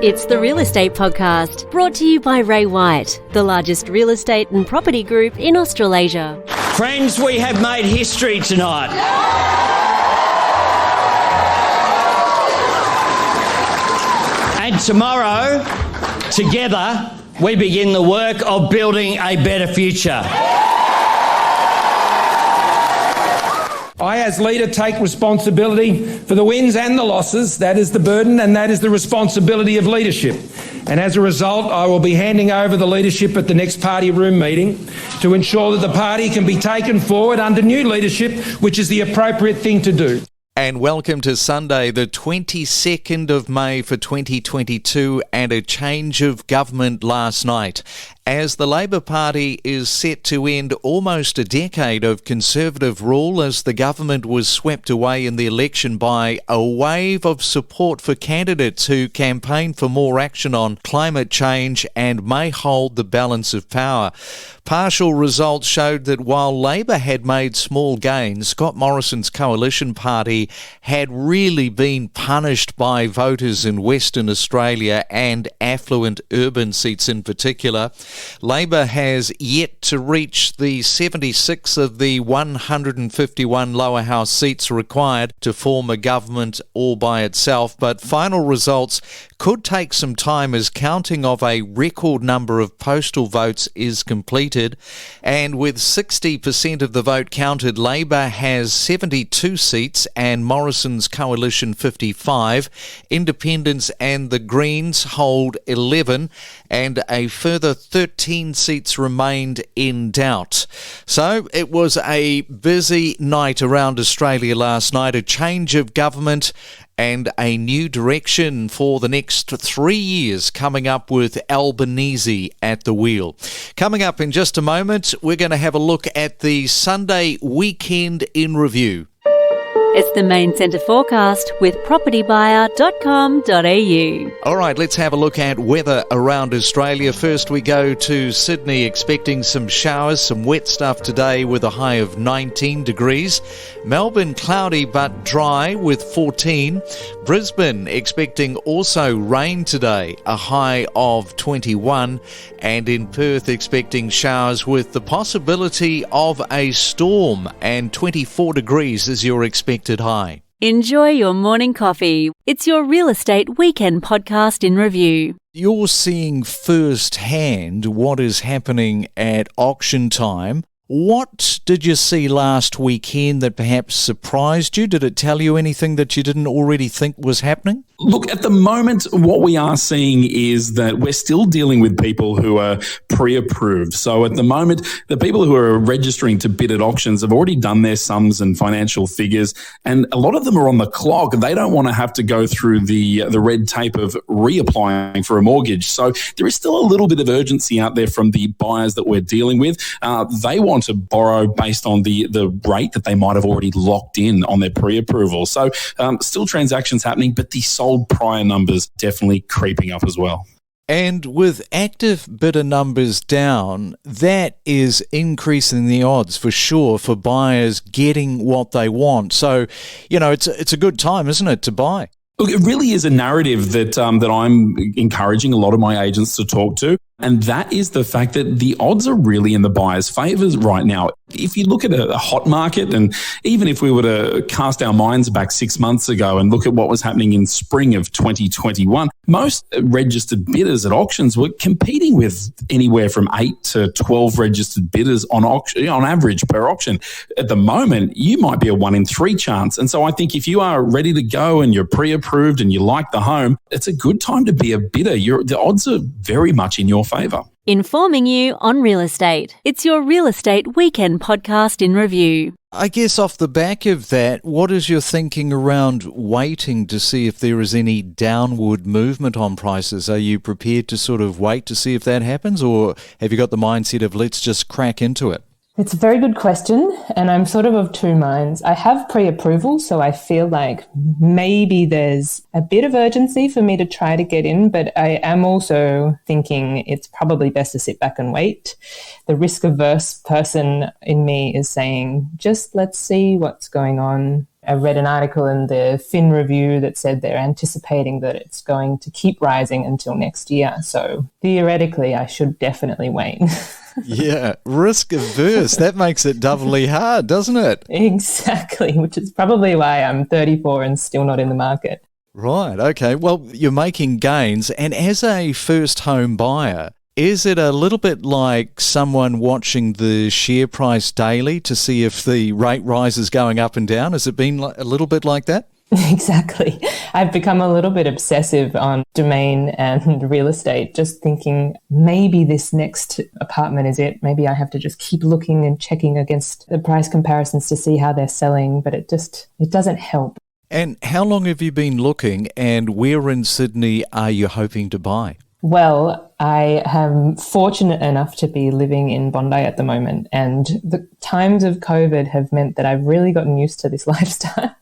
It's the Real Estate Podcast, brought to you by Ray White, the largest real estate and property group in Australasia. Friends, we have made history tonight. And tomorrow, together, we begin the work of building a better future. I, as leader, take responsibility for the wins and the losses. That is the burden and that is the responsibility of leadership. And as a result, I will be handing over the leadership at the next party room meeting to ensure that the party can be taken forward under new leadership, which is the appropriate thing to do. And welcome to Sunday, the 22nd of May for 2022, and a change of government last night, as the Labor Party is set to end almost a decade of Conservative rule, as the government was swept away in the election by a wave of support for candidates who campaign for more action on climate change and may hold the balance of power. Partial results showed that while Labor had made small gains, Scott Morrison's coalition party had really been punished by voters in Western Australia and affluent urban seats in particular. Labor has yet to reach the 76 of the 151 lower house seats required to form a government all by itself, but final results could take some time as counting of a record number of postal votes is completed. And with 60% of the vote counted, Labor has 72 seats and Morrison's coalition 55. Independents and the Greens hold 11, and a further 13 seats remained in doubt. So it was a busy night around Australia last night, a change of government and a new direction for the next 3 years, coming up with Albanese at the wheel. Coming up in just a moment, we're going to have a look at the Sunday weekend in review. It's the Main Centre forecast with propertybuyer.com.au. All right, let's have a look at weather around Australia. First, we go to Sydney, expecting some showers, some wet stuff today with a high of 19 degrees. Melbourne, cloudy but dry with 14. Brisbane, expecting also rain today, a high of 21. And in Perth, expecting showers with the possibility of a storm, and 24 degrees is your expected high. Enjoy your morning coffee. It's your Real Estate Weekend Podcast in review. You're seeing firsthand what is happening at auction time. What did you see last weekend that perhaps surprised you? Did it tell you anything that you didn't already think was happening? Look, at the moment, what we are seeing is that we're still dealing with people who are pre-approved. So at the moment, the people who are registering to bid at auctions have already done their sums and financial figures, and a lot of them are on the clock. They don't want to have to go through the red tape of reapplying for a mortgage. So there is still a little bit of urgency out there from the buyers that we're dealing with. They want to borrow based on the rate that they might have already locked in on their pre-approval. So still transactions happening, but the sold prior numbers definitely creeping up as well. And with active bidder numbers down, that is increasing the odds for sure for buyers getting what they want. So, it's a good time, isn't it, to buy? Look, it really is a narrative that I'm encouraging a lot of my agents to talk to. And that is the fact that the odds are really in the buyer's favours right now. If you look at a hot market, and even if we were to cast our minds back 6 months ago and look at what was happening in spring of 2021, most registered bidders at auctions were competing with anywhere from 8 to 12 registered bidders on average per auction. At the moment, you might be a 1 in 3 chance. And so I think if you are ready to go and you're pre-approved and you like the home, it's a good time to be a bidder. The odds are very much in your favour. Informing you on real estate. It's your Real Estate Weekend Podcast in review. I guess off the back of that, what is your thinking around waiting to see if there is any downward movement on prices? Are you prepared to sort of wait to see if that happens, or have you got the mindset of let's just crack into it? It's a very good question, and I'm sort of two minds. I have pre-approval, so I feel like maybe there's a bit of urgency for me to try to get in, but I am also thinking it's probably best to sit back and wait. The risk-averse person in me is saying, just let's see what's going on. I read an article in the Fin Review that said they're anticipating that it's going to keep rising until next year. So theoretically, I should definitely wait. Yeah, risk averse. That makes it doubly hard, doesn't it? Exactly, which is probably why I'm 34 and still not in the market. Right, okay. Well, you're making gains. And as a first home buyer, is it a little bit like someone watching the share price daily to see if the rate rise is going up and down? Has it been a little bit like that? Exactly. I've become a little bit obsessive on Domain and real estate, just thinking maybe this next apartment is it. Maybe I have to just keep looking and checking against the price comparisons to see how they're selling, but it doesn't help. And how long have you been looking, and where in Sydney are you hoping to buy? Well, I am fortunate enough to be living in Bondi at the moment, and the times of COVID have meant that I've really gotten used to this lifestyle.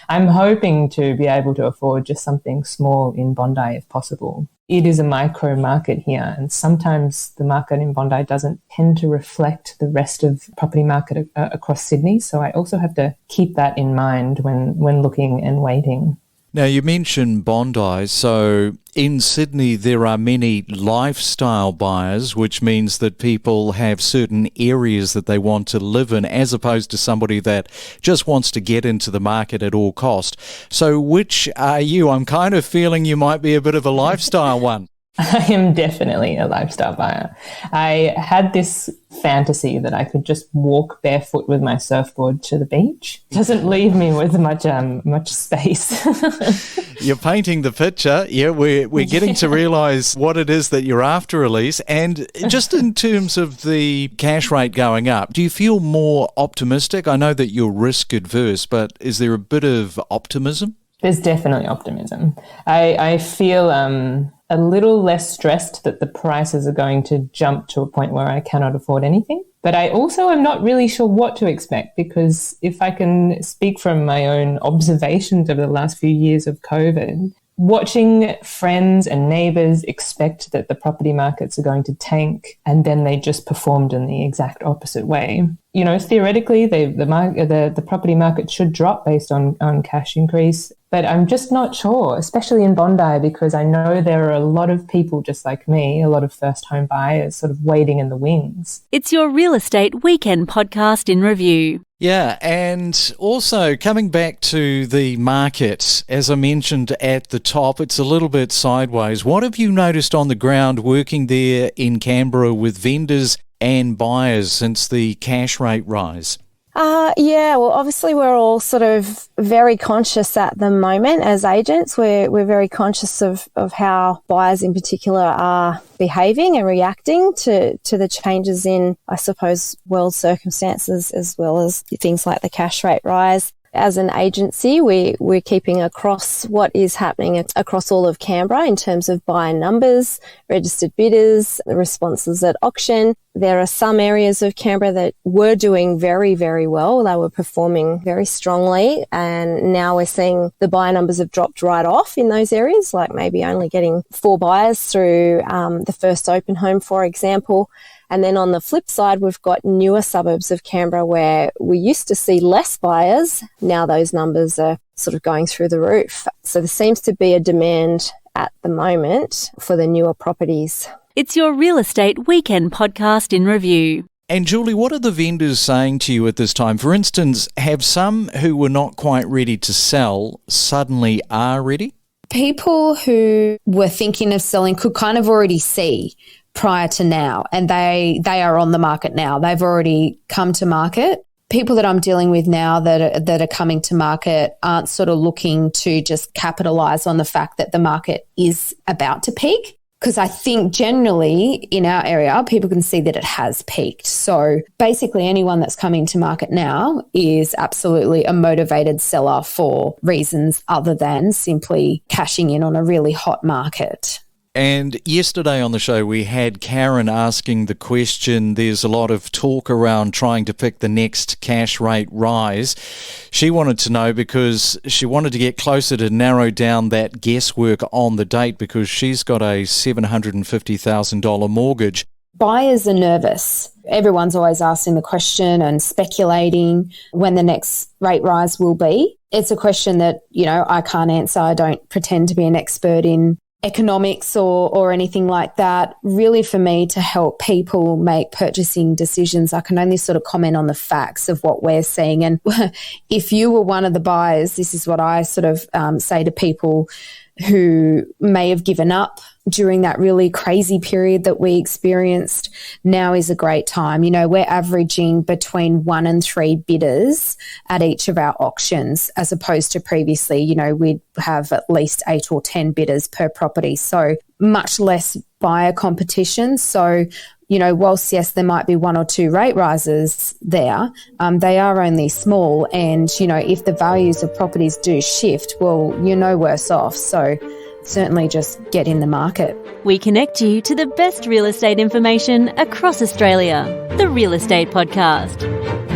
I'm hoping to be able to afford just something small in Bondi if possible. It is a micro market here, and sometimes the market in Bondi doesn't tend to reflect the rest of property market across Sydney. So I also have to keep that in mind when looking and waiting. Now, you mentioned Bondi, so in Sydney there are many lifestyle buyers, which means that people have certain areas that they want to live in, as opposed to somebody that just wants to get into the market at all cost. So which are you? I'm kind of feeling you might be a bit of a lifestyle one. I am definitely a lifestyle buyer. I had this fantasy that I could just walk barefoot with my surfboard to the beach. Doesn't leave me with much space. You're painting the picture. Yeah, we're getting to realise what it is that you're after, Elise. And just in terms of the cash rate going up, do you feel more optimistic? I know that you're risk adverse, but is there a bit of optimism? There's definitely optimism. I feel a little less stressed that the prices are going to jump to a point where I cannot afford anything. But I also am not really sure what to expect, because if I can speak from my own observations over the last few years of COVID, watching friends and neighbours expect that the property markets are going to tank, and then they just performed in the exact opposite way. You know, theoretically, the property market should drop based on cash increase, but I'm just not sure, especially in Bondi, because I know there are a lot of people just like me, a lot of first home buyers sort of waiting in the wings. It's your Real Estate Weekend podcast in review. Yeah, and also coming back to the market, as I mentioned at the top, it's a little bit sideways. What have you noticed on the ground working there in Canberra with vendors and buyers since the cash rate rise? Well, obviously we're all sort of very conscious at the moment as agents. We're very conscious of how buyers in particular are behaving and reacting to the changes in, I suppose, world circumstances, as well as things like the cash rate rise. As an agency, we're keeping across what is happening across all of Canberra in terms of buyer numbers, registered bidders, the responses at auction. There are some areas of Canberra that were doing very, very well. They were performing very strongly, and now we're seeing the buyer numbers have dropped right off in those areas, like maybe only getting 4 buyers through the first open home, for example. And then on the flip side, we've got newer suburbs of Canberra where we used to see less buyers. Now those numbers are sort of going through the roof. So there seems to be a demand at the moment for the newer properties. It's your Real Estate Weekend podcast in review. And Julie, what are the vendors saying to you at this time? For instance, have some who were not quite ready to sell suddenly are ready? People who were thinking of selling could kind of already see prior to now, and they are on the market now. They've already come to market. People that I'm dealing with now that are coming to market aren't sort of looking to just capitalize on the fact that the market is about to peak, because I think generally in our area people can see that it has peaked. So basically anyone that's coming to market now is absolutely a motivated seller for reasons other than simply cashing in on a really hot market. And yesterday on the show, we had Karen asking the question, there's a lot of talk around trying to pick the next cash rate rise. She wanted to know because she wanted to get closer to narrow down that guesswork on the date because she's got a $750,000 mortgage. Buyers are nervous. Everyone's always asking the question and speculating when the next rate rise will be. It's a question that, I can't answer. I don't pretend to be an expert in economics or anything like that. Really, for me to help people make purchasing decisions, I can only sort of comment on the facts of what we're seeing. And if you were one of the buyers, this is what I sort of say to people who may have given up during that really crazy period that we experienced. Now is a great time. We're averaging between 1 and 3 bidders at each of our auctions, as opposed to previously, we'd have at least 8 or 10 bidders per property. So much less buyer competition. So, whilst, yes, there might be 1 or 2 rate rises there, they are only small. And, if the values of properties do shift, well, you're no worse off. So certainly just get in the market. We connect you to the best real estate information across Australia. The Real Estate Podcast.